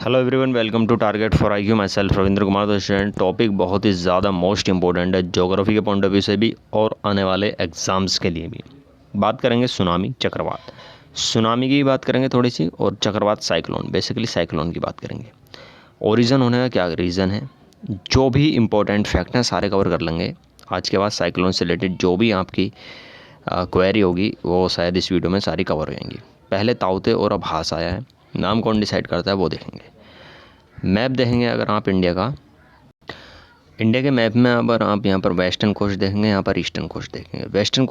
Hello everyone, welcome to target for IQ. Myself Ravindra Kumar. तो student, topic बहुत ही ज़्यादा मोस्ट इंपॉर्टेंट है ज्योग्राफी के पॉइंट ऑफ व्यू से भी और आने वाले एग्जाम्स के लिए भी। बात करेंगे सुनामी चक्रवात। सुनामी की बात करेंगे थोड़ी सी, और चक्रवात साइक्लोन, बेसिकली साइक्लोन की बात करेंगे। ओरिजिन होने का क्या रीज़न है, जो भी इंपॉर्टेंट फैक्ट हैं सारे कवर कर लेंगे आज के बाद। साइक्लोन से रिलेटेड जो भी आपकी क्वेरी होगी वो शायद इस वीडियो में सारी कवर हो जाएंगी। पहले ताउते और अभास आया है, नाम कौन डिसाइड करता है वो देखेंगे। मैप देखेंगे अगर आप इंडिया के मैप में, अगर आप यहाँ पर वेस्टर्न कोस्ट देखेंगे, यहाँ पर ईस्टर्न कोस्ट देखेंगे। वेस्टर्न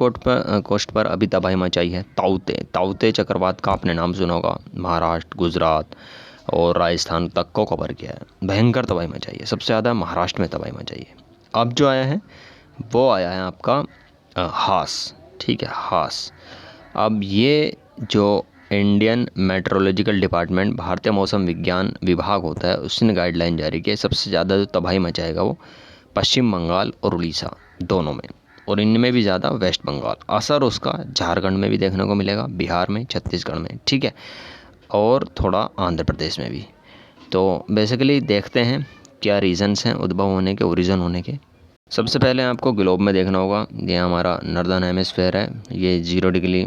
कोस्ट पर अभी तबाही मचाई है ताउते चक्रवात का आपने नाम सुना होगा। महाराष्ट्र, गुजरात और राजस्थान तक को कवर किया है। भयंकर तबाही मचाई है, सबसे ज़्यादा महाराष्ट्र में तबाही मचाई है। अब जो आया है वो आया है आपका हास, ठीक है, हास। अब ये जो इंडियन मेट्रोलॉजिकल डिपार्टमेंट, भारतीय मौसम विज्ञान विभाग होता है, उसने गाइडलाइन जारी की है। सबसे ज़्यादा जो तबाही मचाएगा वो पश्चिम बंगाल और उड़ीसा दोनों में, और इनमें भी ज़्यादा वेस्ट बंगाल। असर उसका झारखंड में भी देखने को मिलेगा, बिहार में, छत्तीसगढ़ में, ठीक है, और थोड़ा आंध्र प्रदेश में भी। तो बेसिकली देखते हैं क्या रीज़न्स हैं उद्भव होने के, ओरिजिन होने के। सबसे पहले आपको ग्लोब में देखना होगा। ये हमारा नॉर्दर्न हेमिस्फेयर है, ये 0 डिग्री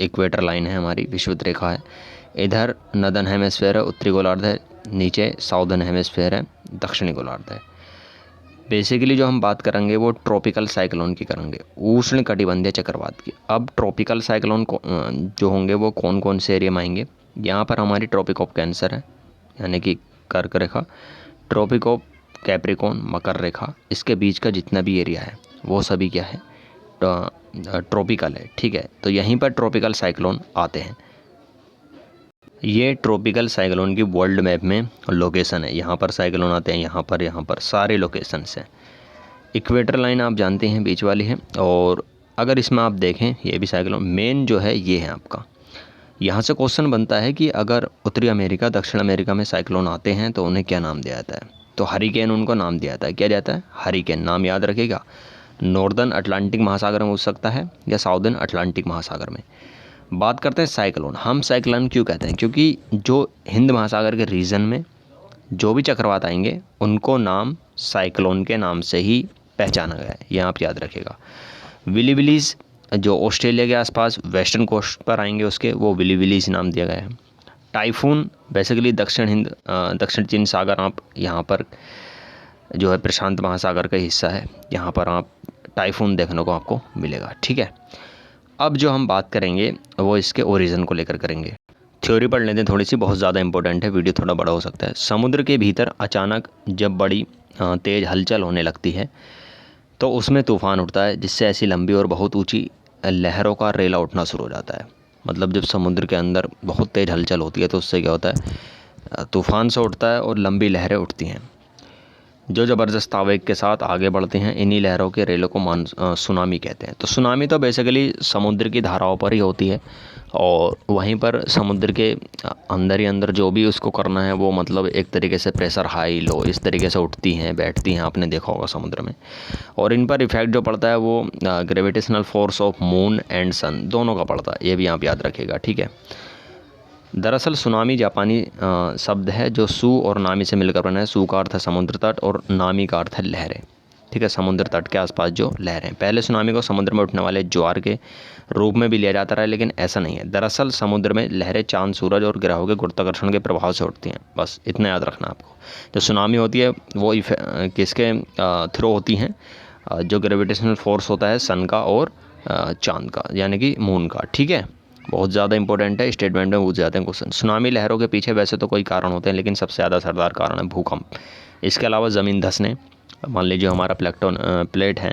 इक्वेटर लाइन है, हमारी विषुवत रेखा है। इधर नॉर्दर्न हेमिस्फेयर है, उत्तरी गोलार्ध है। नीचे साउदर्न हेमिस्फेयर है, दक्षिणी गोलार्ध है। बेसिकली जो हम बात करेंगे वो ट्रॉपिकल साइक्लोन की करेंगे, उष्ण कटिबंधीय चक्रवात की। अब ट्रॉपिकल साइक्लोन को जो होंगे वो कौन कौन से एरिया में आएंगे। यहाँ पर हमारी ट्रॉपिक ऑफ कैंसर है, यानी कि कर्क रेखा, ट्रॉपिक ऑफ कैप्रिकॉर्न, मकर रेखा, इसके बीच का जितना भी एरिया है वो सभी क्या है, ट्रॉपिकल है, ठीक है। तो यहीं पर ट्रॉपिकल साइक्लोन आते हैं। ये ट्रॉपिकल साइक्लोन की वर्ल्ड मैप में लोकेशन है। यहाँ पर साइक्लोन आते हैं, यहाँ पर सारे लोकेशंस हैं। इक्वेटर लाइन आप जानते हैं बीच वाली है। और अगर इसमें आप देखें, ये भी साइक्लोन मेन जो है ये है आपका। यहाँ से क्वेश्चन बनता है कि अगर उत्तरी अमेरिका, दक्षिण अमेरिका में साइक्लोन आते हैं तो उन्हें क्या नाम दिया जाता है। तो हरिकेन उनको नाम दिया जाता है। क्या जाता है? हरिकेन। नाम याद रखिएगा। नॉर्दर्न अटलांटिक महासागर में हो सकता है या साउदर्न अटलांटिक महासागर में। बात करते हैं साइक्लोन। हम साइक्लोन क्यों कहते हैं? क्योंकि जो हिंद महासागर के रीजन में जो भी चक्रवात आएंगे उनको नाम साइक्लोन के नाम से ही पहचाना गया है, ये आप याद रखिएगा। विलीविलीज जो ऑस्ट्रेलिया के आसपास वेस्टर्न कोस्ट पर आएंगे उसके, वो विलीविलीज नाम दिया गया है। टाइफून बेसिकली दक्षिण चीन सागर, आप यहाँ पर जो है प्रशांत महासागर का हिस्सा है, यहाँ पर आप टाइफून देखने को आपको मिलेगा, ठीक है। अब जो हम बात करेंगे वो इसके ओरिजिन को लेकर करेंगे। थ्योरी पढ़ लेते हैं थोड़ी सी, बहुत ज़्यादा इंपॉर्टेंट है, वीडियो थोड़ा बड़ा हो सकता है। समुद्र के भीतर अचानक जब बड़ी तेज़ हलचल होने लगती है तो उसमें तूफान उठता है, जिससे ऐसी लंबी और बहुत ऊंची लहरों का रेला उठना शुरू हो जाता है। मतलब जब समुद्र के अंदर बहुत तेज़ हलचल होती है तो उससे क्या होता है, तूफान से उठता है और लंबी लहरें उठती हैं जो ज़बरदस्त आवेग के साथ आगे बढ़ते हैं। इन्हीं लहरों के रेलों को सुनामी कहते हैं। तो सुनामी तो बेसिकली समुद्र की धाराओं पर ही होती है, और वहीं पर समुद्र के अंदर ही अंदर जो भी उसको करना है वो, मतलब एक तरीके से प्रेशर हाई लो इस तरीके से उठती हैं, बैठती हैं, आपने देखा होगा समुद्र में। और इन पर इफेक्ट जो पड़ता है वो gravitational force of moon and sun दोनों का पड़ता है, ये भी आप याद रखिएगा, ठीक है। दरअसल सुनामी जापानी शब्द है जो सू और नामी से मिलकर बना है। सू का अर्थ है समुद्र तट और नामी का अर्थ है लहरें, ठीक है, समुद्र तट के आसपास जो लहरें। पहले सुनामी को समुद्र में उठने वाले ज्वार के रूप में भी लिया जाता रहा है, लेकिन ऐसा नहीं है। दरअसल समुद्र में लहरें चांद, सूरज और ग्रहों के गुरुत्वाकर्षण के प्रभाव से उठती हैं, बस इतना याद रखना आपको। जो सुनामी होती है वो किसके थ्रू होती हैं, जो ग्रेविटेशनल फोर्स होता है सन का और चांद का, यानी कि मून का, ठीक है। बहुत ज़्यादा इंपॉर्टेंट है, स्टेटमेंट में पूछ जाते हैं क्वेश्चन। सुनामी लहरों के पीछे वैसे तो कोई कारण होते हैं, लेकिन सबसे ज़्यादा असरदार कारण है भूकंप। इसके अलावा ज़मीन धंसने, मान लीजिए हमारा प्लेट है,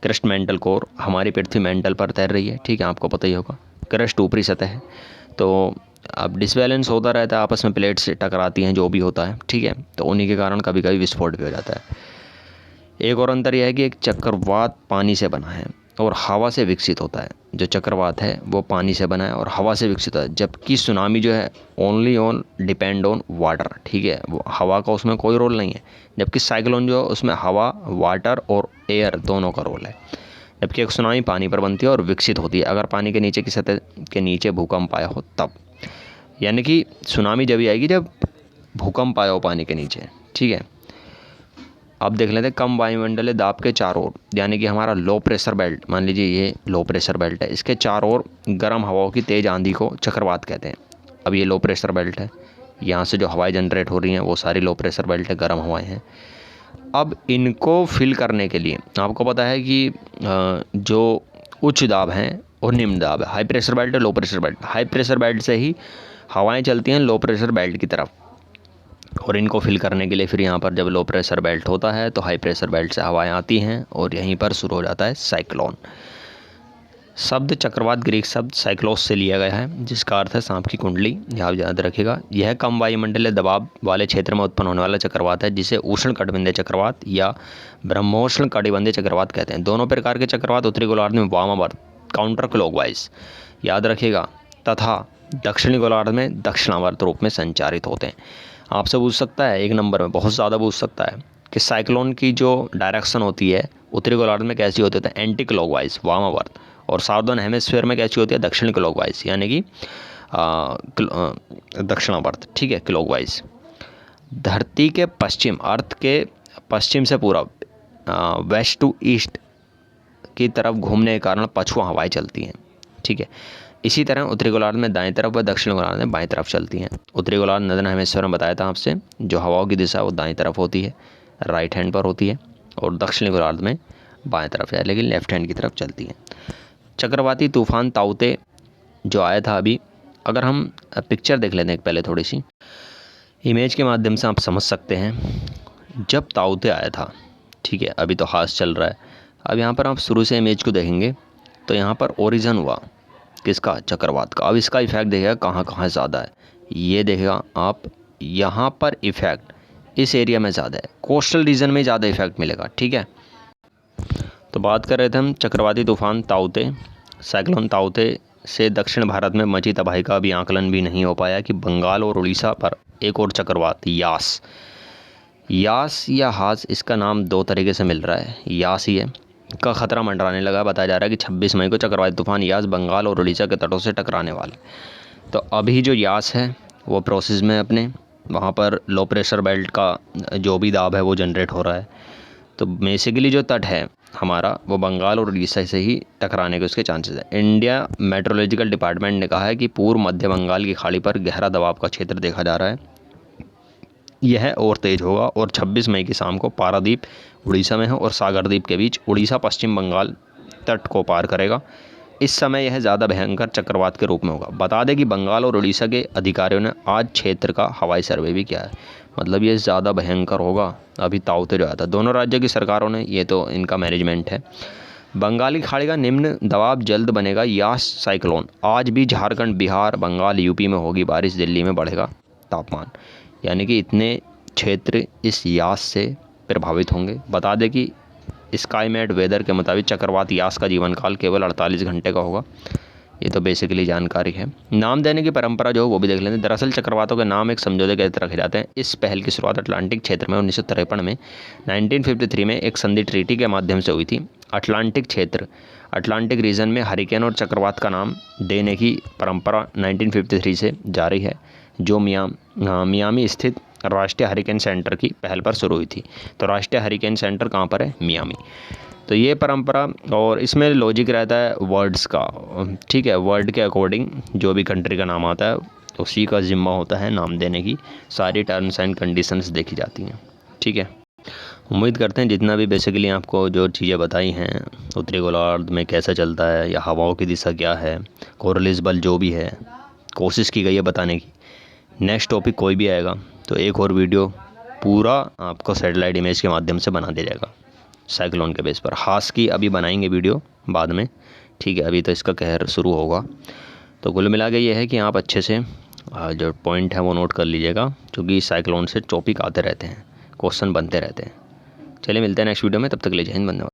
क्रस्ट मेंटल कोर, हमारी पृथ्वी मेंटल पर तैर रही है, ठीक है, आपको पता ही होगा। क्रस्ट ऊपरी सतह है, तो अब डिसबैलेंस होता रहता है, आपस में प्लेट से टकराती हैं, जो भी होता है, ठीक है। तो उन्हीं के कारण कभी कभी विस्फोट भी हो जाता है। एक और अंतर यह है कि एक चक्रवात पानी से बना है और हवा से विकसित होता है। जो चक्रवात है वो पानी से बना है और हवा से विकसित होता है, जबकि सुनामी जो है ओनली डिपेंड ऑन वाटर, ठीक है, वो हवा का उसमें कोई रोल नहीं है। जबकि साइक्लोन जो है उसमें हवा, वाटर और एयर दोनों का रोल है। जबकि एक सुनामी पानी पर बनती है और विकसित होती है अगर पानी के नीचे की सतह के नीचे भूकंप आया हो तब। यानी कि सुनामी जब भी आएगी जब भूकंप आया हो पानी के नीचे, ठीक है। अब देख लेते हैं कम वायुमंडलीय दाब के चारों ओर, यानी कि हमारा लो प्रेशर बेल्ट, मान लीजिए ये लो प्रेशर बेल्ट है, इसके चारों ओर गर्म हवाओं की तेज आंधी को चक्रवात कहते हैं। अब ये लो प्रेशर बेल्ट है, यहाँ से जो हवाएं जनरेट हो रही हैं वो सारी लो प्रेशर बेल्ट है, गर्म हवाएं हैं। अब इनको फिल करने के लिए आपको पता है कि जो उच्च दाब हैं और निम्न दाब है, हाई प्रेशर बेल्ट है, low pressure belt. High pressure belt से ही हवाएं चलती हैं लो प्रेशर बेल्ट की तरफ, और इनको फिल करने के लिए फिर यहाँ पर जब लो प्रेशर बेल्ट होता है तो हाई प्रेशर बेल्ट से हवाएं आती हैं और यहीं पर शुरू हो जाता है साइक्लोन। शब्द चक्रवात ग्रीक शब्द साइक्लोस से लिया गया है, जिसका अर्थ है सांप की कुंडली। यहाँ याद रखिएगा, यह कम वायुमंडलीय दबाव वाले क्षेत्र में उत्पन्न होने वाला चक्रवात है, जिसे उष्ण कटिबंधीय चक्रवात या ब्रह्मोष्ण कटिबंधीय चक्रवात कहते हैं। दोनों प्रकार के चक्रवात उत्तरी गोलार्ध में वामावर्त काउंटर क्लॉकवाइज याद रखिएगा तथा दक्षिणी गोलार्ध में दक्षिणावर्त रूप में संचारित होते हैं। आपसे पूछ सकता है, एक नंबर में बहुत ज़्यादा पूछ सकता है कि साइक्लोन की जो डायरेक्शन होती है उत्तरी गोलार्ध में कैसी होती है, एंटी क्लॉकवाइज वामावर्त, और साउदर्न हेमिस्फीयर में कैसी होती है, दक्षिण क्लॉकवाइज, यानी कि दक्षिणावर्त, ठीक है, क्लॉकवाइज। धरती के पश्चिम, अर्थ के पश्चिम से पूरब वेस्ट टू ईस्ट की तरफ घूमने के कारण पछुआ हवाएं चलती हैं, ठीक है। इसी तरह उत्तरी गोलार्ध में दाएं तरफ व दक्षिण गोलार्ध में बाएं तरफ चलती हैं। उत्तरी गोलार्ध नदन हेमिस्फीयर में बताया था आपसे, जो हवाओं की दिशा वो दाएं तरफ होती है, राइट हैंड पर होती है, और दक्षिणी गोलार्ध में बाएं तरफ है, लेकिन लेफ्ट हैंड की तरफ चलती है। चक्रवाती तूफान ताउते जो आया था अभी, अगर हम पिक्चर देख लेते हैं पहले, थोड़ी सी इमेज के माध्यम से आप समझ सकते हैं। जब ताउते आया था, ठीक है, अभी तो हास चल रहा है, अब यहाँ पर आप शुरू से इमेज को देखेंगे तो यहाँ पर ओरिजिन हुआ किसका, चक्रवात का। अब इसका इफेक्ट देखिएगा कहाँ कहाँ ज़्यादा है, ये देखिएगा आप, यहाँ पर इफेक्ट इस एरिया में ज़्यादा है, कोस्टल रीजन में ज़्यादा इफेक्ट मिलेगा, ठीक है। तो बात कर रहे थे हम चक्रवाती तूफान ताउते, साइक्लोन ताउते से दक्षिण भारत में मची तबाही का अभी आकलन भी नहीं हो पाया कि बंगाल और उड़ीसा पर एक और चक्रवात यास, यास या हास, इसका नाम दो तरीके से मिल रहा है, यास ही है, का खतरा मंडराने लगा। बताया जा रहा है कि 26 मई को चक्रवाती तूफान यास बंगाल और उड़ीसा के तटों से टकराने वाले। तो अभी जो यास है वो प्रोसेस में अपने वहाँ पर लो प्रेशर बेल्ट का जो भी दाब है वो जनरेट हो रहा है। तो बेसिकली जो तट है हमारा वो बंगाल और उड़ीसा से ही टकराने के उसके चांसेस है। इंडिया मेट्रोलॉजिकल डिपार्टमेंट ने कहा है कि पूर्व मध्य बंगाल की खाड़ी पर गहरा दबाव का क्षेत्र देखा जा रहा है, यह और तेज होगा और 26 मई की शाम को पारादीप उड़ीसा में है और सागरद्वीप के बीच उड़ीसा पश्चिम बंगाल तट को पार करेगा। इस समय यह ज़्यादा भयंकर चक्रवात के रूप में होगा। बता दें कि बंगाल और उड़ीसा के अधिकारियों ने आज क्षेत्र का हवाई सर्वे भी किया है, मतलब ये ज़्यादा भयंकर होगा। अभी ताउते जो आया था, दोनों राज्यों की सरकारों ने, ये तो इनका मैनेजमेंट है। बंगाली खाड़ी का निम्न दबाव जल्द बनेगा यास साइक्लोन, आज भी झारखंड, बिहार, बंगाल, यूपी में होगी बारिश, दिल्ली में बढ़ेगा तापमान, यानी कि इतने क्षेत्र इस यास से प्रभावित होंगे। बता दें कि स्काईमेट वेदर के मुताबिक चक्रवात यास का जीवन काल केवल 48 घंटे का होगा। ये तो बेसिकली जानकारी है। नाम देने की परंपरा जो वो भी देख लेते हैं। दरअसल चक्रवातों के नाम एक समझौते के तहत रखे जाते हैं। इस पहल की शुरुआत अटलांटिक क्षेत्र में 1953 में 1953 में एक संधि ट्रीटी के माध्यम से हुई थी। अटलांटिक क्षेत्र, अटलांटिक रीजन में हरिकेन और चक्रवात का नाम देने की परंपरा 1953 से जारी है, जो मियामी स्थित राष्ट्रीय हरिकेन सेंटर की पहल पर शुरू हुई थी। तो राष्ट्रीय हरिकेन सेंटर कहाँ पर है, मियामी। तो ये परंपरा, और इसमें लॉजिक रहता है वर्ड्स का, ठीक है, वर्ड के अकॉर्डिंग जो भी कंट्री का नाम आता है उसी का जिम्मा होता है नाम देने की, सारी टर्म्स एंड कंडीशंस देखी जाती हैं, ठीक है। उम्मीद करते हैं जितना भी बेसिकली आपको जो चीज़ें बताई हैं, उत्तरी गोलार्ध में कैसा चलता है या हवाओं की दिशा क्या है, कोरलिस बल जो भी है, कोशिश की गई है बताने की। नेक्स्ट टॉपिक कोई भी आएगा तो एक और वीडियो पूरा आपको सैटेलाइट इमेज के माध्यम से बना दिया जाएगा साइक्लोन के बेस पर। हास की अभी बनाएंगे वीडियो बाद में, ठीक है, अभी तो इसका कहर शुरू होगा। तो कुल मिला के ये है कि आप अच्छे से जो पॉइंट है वो नोट कर लीजिएगा, क्योंकि साइक्लोन से टॉपिक आते रहते हैं, क्वेश्चन बनते रहते हैं। चलिए मिलते हैं नेक्स्ट वीडियो में, तब तक के लिए जय हिंद, धन्यवाद।